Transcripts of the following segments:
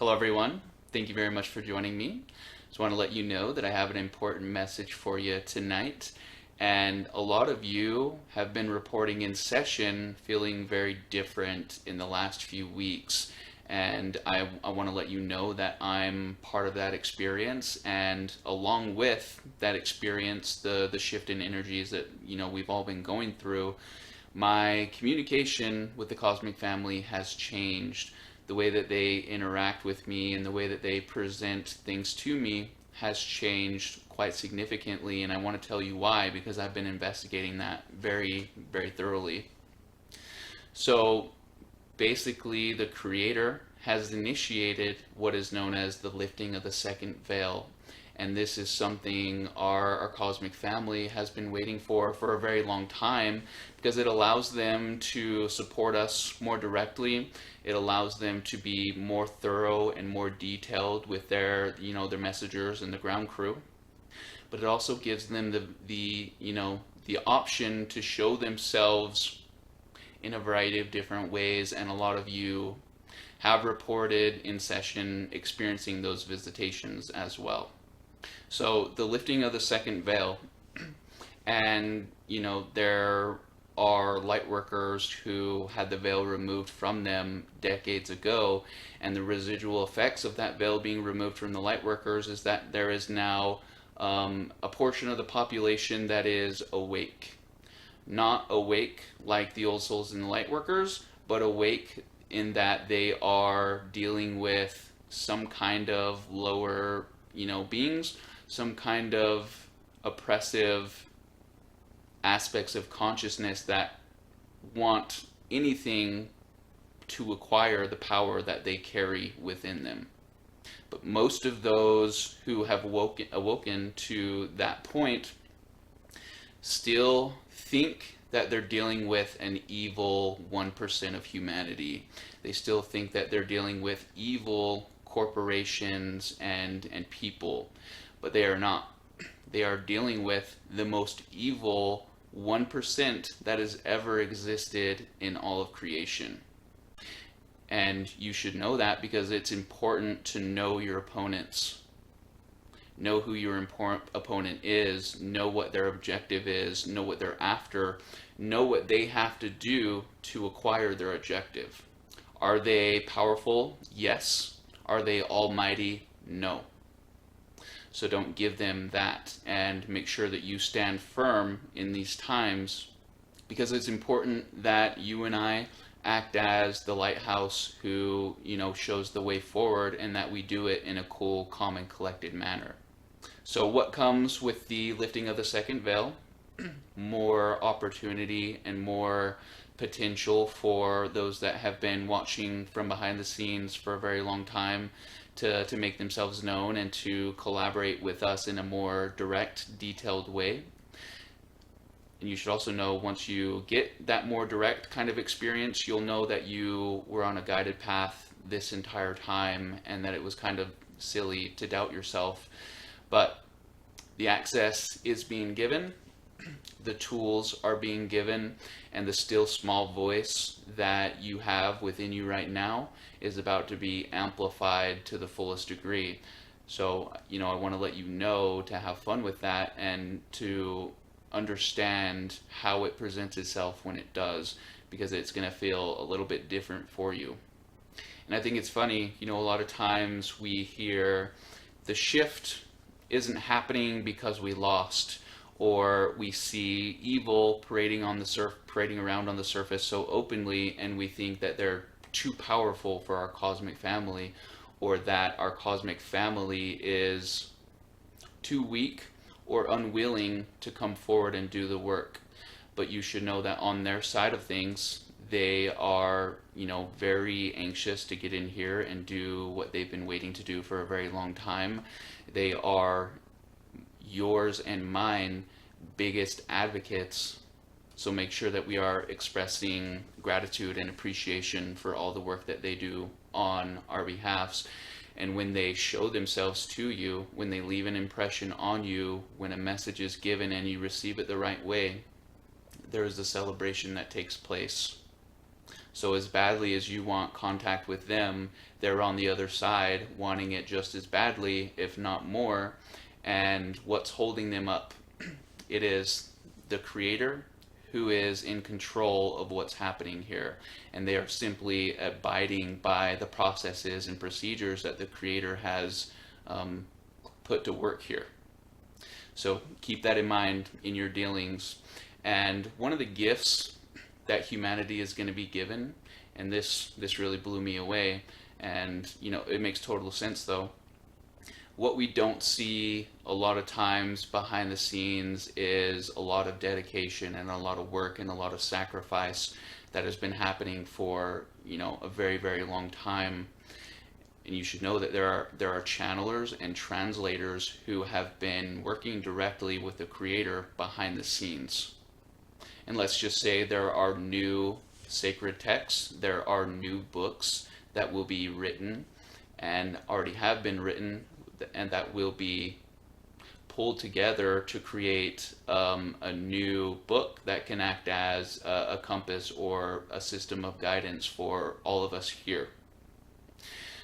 Hello, everyone. Thank you very much for joining me. Just want to let you know that I have an important message for you tonight. And a lot of you have been reporting in session feeling very different in the last few weeks. And I want to let you know that I'm part of that experience. And along with that experience, the shift in energies that, we've all been going through, my communication with the cosmic family has changed. The way that they interact with me and the way that they present things to me has changed quite significantly, and I want to tell you why, because I've been investigating that very, very thoroughly. So basically, the Creator has initiated what is known as the lifting of the second veil. And this is something our cosmic family has been waiting for a very long time, because it allows them to support us more directly. It allows them to be more thorough and more detailed with their messengers and the ground crew. But it also gives them the option to show themselves in a variety of different ways, and a lot of you have reported in session experiencing those visitations as well. So the lifting of the second veil, and there are light workers who had the veil removed from them decades ago, and the residual effects of that veil being removed from the light workers is that there is now a portion of the population that is awake. Not awake like the old souls and the light workers, but awake in that they are dealing with some kind of lower, beings, some kind of oppressive aspects of consciousness that want anything to acquire the power that they carry within them. But most of those who have awoken to that point still think that they're dealing with an evil 1% of humanity. They still think that they're dealing with evil corporations and people, but they are not. They are dealing with the most evil 1% that has ever existed in all of creation. And you should know that, because it's important to know your opponents. Know who your opponent is, know what their objective is, know what they're after, know what they have to do to acquire their objective. Are they powerful? Yes. Are they almighty? No. So don't give them that, and make sure that you stand firm in these times, because it's important that you and I act as the lighthouse who, shows the way forward, and that we do it in a cool, calm, and collected manner. So what comes with the lifting of the second veil? More opportunity and more potential for those that have been watching from behind the scenes for a very long time to make themselves known and to collaborate with us in a more direct, detailed way. And you should also know, once you get that more direct kind of experience, you'll know that you were on a guided path this entire time, and that it was kind of silly to doubt yourself. But the access is being given, the tools are being given, and the still small voice that you have within you right now is about to be amplified to the fullest degree. So, I want to let you know to have fun with that, and to understand how it presents itself when it does, because it's going to feel a little bit different for you. And I think it's funny, a lot of times we hear the shift isn't happening because we lost, or we see evil parading around on the surface so openly, and we think that they're too powerful for our cosmic family, or that our cosmic family is too weak or unwilling to come forward and do the work. But you should know that on their side of things, they are, very anxious to get in here and do what they've been waiting to do for a very long time. They are yours and mine biggest advocates. So make sure that we are expressing gratitude and appreciation for all the work that they do on our behalfs. And when they show themselves to you, when they leave an impression on you, when a message is given and you receive it the right way, there is a celebration that takes place. So as badly as you want contact with them, they're on the other side wanting it just as badly, if not more. And what's holding them up? It is the creator who is in control of what's happening here. And they are simply abiding by the processes and procedures that the creator has put to work here. So keep that in mind in your dealings. And one of the gifts that humanity is going to be given, and this really blew me away, and it makes total sense though. What we don't see a lot of times behind the scenes is a lot of dedication and a lot of work and a lot of sacrifice that has been happening for a very, very long time. And you should know that there are channelers and translators who have been working directly with the creator behind the scenes. And let's just say there are new sacred texts, there are new books that will be written and already have been written, and that will be pulled together to create a new book that can act as a compass or a system of guidance for all of us here.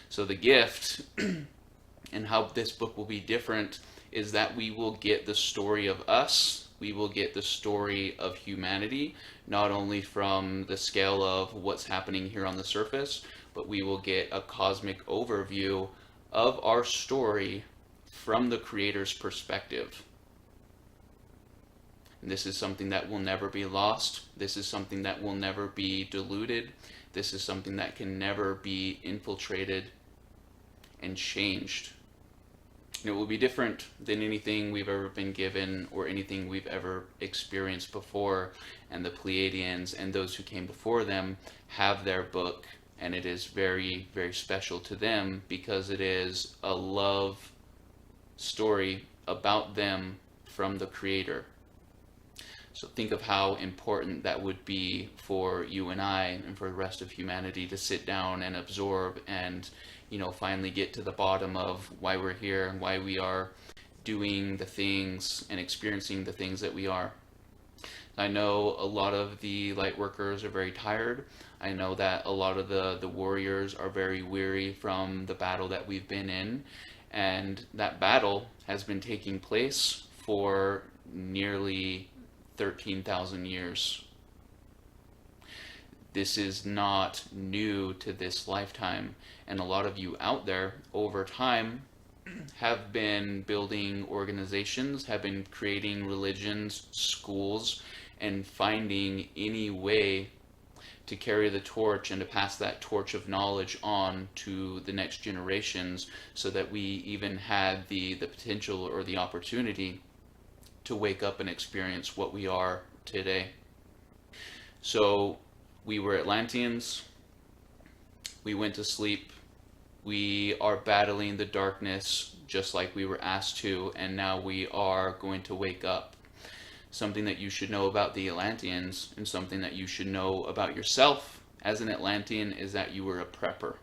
So the gift and how this book will be different is that we will get the story of us, we will get the story of humanity, not only from the scale of what's happening here on the surface, but we will get a cosmic overview of our story from the creator's perspective. And this is something that will never be lost. This is something that will never be diluted. This is something that can never be infiltrated and changed. And it will be different than anything we've ever been given or anything we've ever experienced before. And the Pleiadians and those who came before them have their book, and it is very, very special to them because it is a love story about them from the creator. So think of how important that would be for you and I and for the rest of humanity to sit down and absorb and finally get to the bottom of why we're here and why we are doing the things and experiencing the things that we are. I know a lot of the light workers are very tired. I know that a lot of the warriors are very weary from the battle that we've been in. And that battle has been taking place for nearly 13,000 years. This is not new to this lifetime. And a lot of you out there over time have been building organizations, have been creating religions, schools, and finding any way to carry the torch and to pass that torch of knowledge on to the next generations, so that we even had the potential or the opportunity to wake up and experience what we are today. So we were Atlanteans, we went to sleep, we are battling the darkness just like we were asked to, and now we are going to wake up. Something that you should know about the Atlanteans, and something that you should know about yourself as an Atlantean, is that you were a prepper,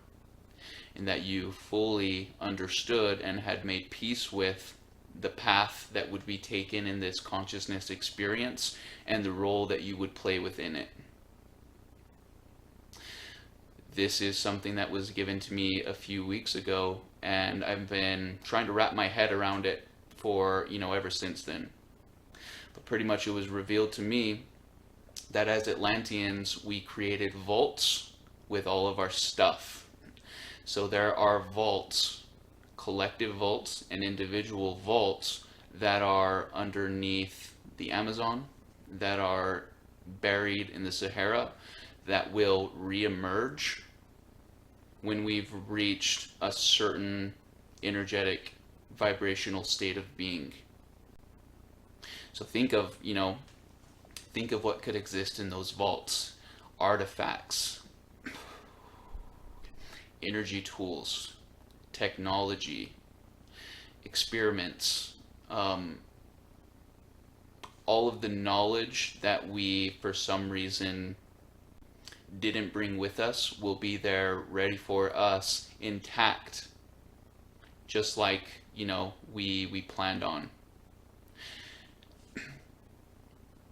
and that you fully understood and had made peace with the path that would be taken in this consciousness experience and the role that you would play within it. This is something that was given to me a few weeks ago, and I've been trying to wrap my head around it for, ever since then. But pretty much it was revealed to me that as Atlanteans, we created vaults with all of our stuff. So there are vaults, collective vaults and individual vaults, that are underneath the Amazon, that are buried in the Sahara, that will re-emerge when we've reached a certain energetic vibrational state of being. So think of what could exist in those vaults: artifacts, energy tools, technology, experiments, all of the knowledge that we, for some reason, didn't bring with us will be there ready for us, intact, just like we planned on.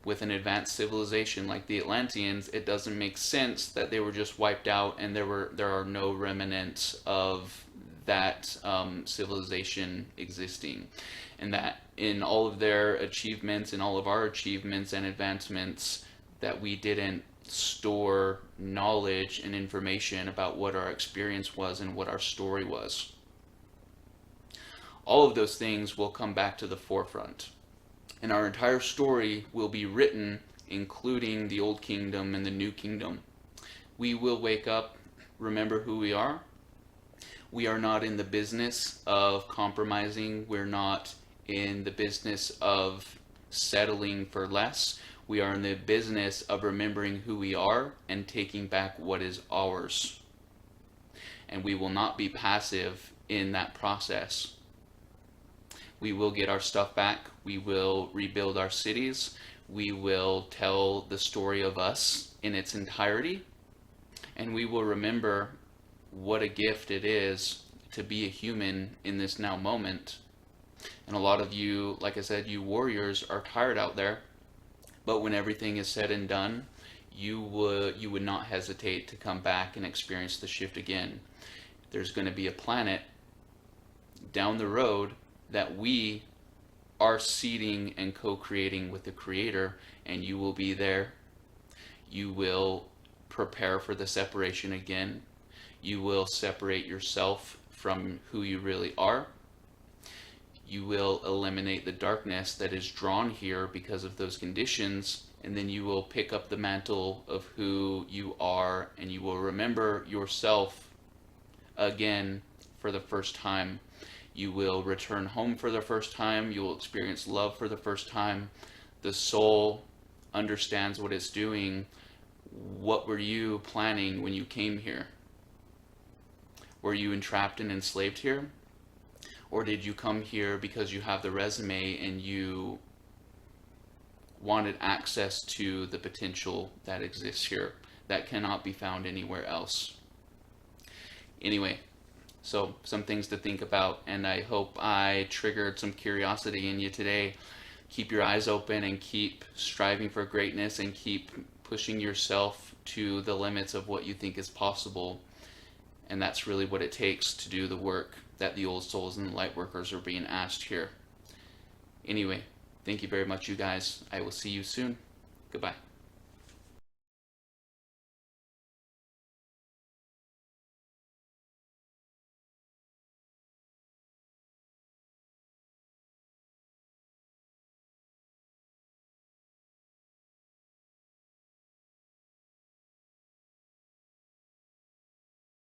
with an advanced civilization like the Atlanteans, it doesn't make sense that they were just wiped out and there are no remnants of that civilization existing, and that in all of their achievements and all of our achievements and advancements, that we didn't store knowledge and information about what our experience was and what our story was. All of those things will come back to the forefront, and our entire story will be written, including the old kingdom and the new kingdom. We will wake up, remember who we are. We are not in the business of compromising. We're not in the business of settling for less. We are in the business of remembering who we are and taking back what is ours. And we will not be passive in that process. We will get our stuff back. We will rebuild our cities. We will tell the story of us in its entirety. And we will remember what a gift it is to be a human in this now moment. And a lot of you, like I said, you warriors are tired out there. But when everything is said and done, you would not hesitate to come back and experience the shift again. There's going to be a planet down the road that we are seeding and co-creating with the Creator, and you will be there. You will prepare for the separation again. You will separate yourself from who you really are. You will eliminate the darkness that is drawn here because of those conditions, and then you will pick up the mantle of who you are, and you will remember yourself again for the first time. You will return home for the first time. You will experience love for the first time. The soul understands what it's doing. What were you planning when you came here? Were you entrapped and enslaved here? Or did you come here because you have the resume and you wanted access to the potential that exists here that cannot be found anywhere else? Anyway, so some things to think about, and I hope I triggered some curiosity in you today. Keep your eyes open and keep striving for greatness and keep pushing yourself to the limits of what you think is possible. And that's really what it takes to do the work that the old souls and the light workers are being asked here. Anyway, thank you very much, you guys. I will see you soon. Goodbye.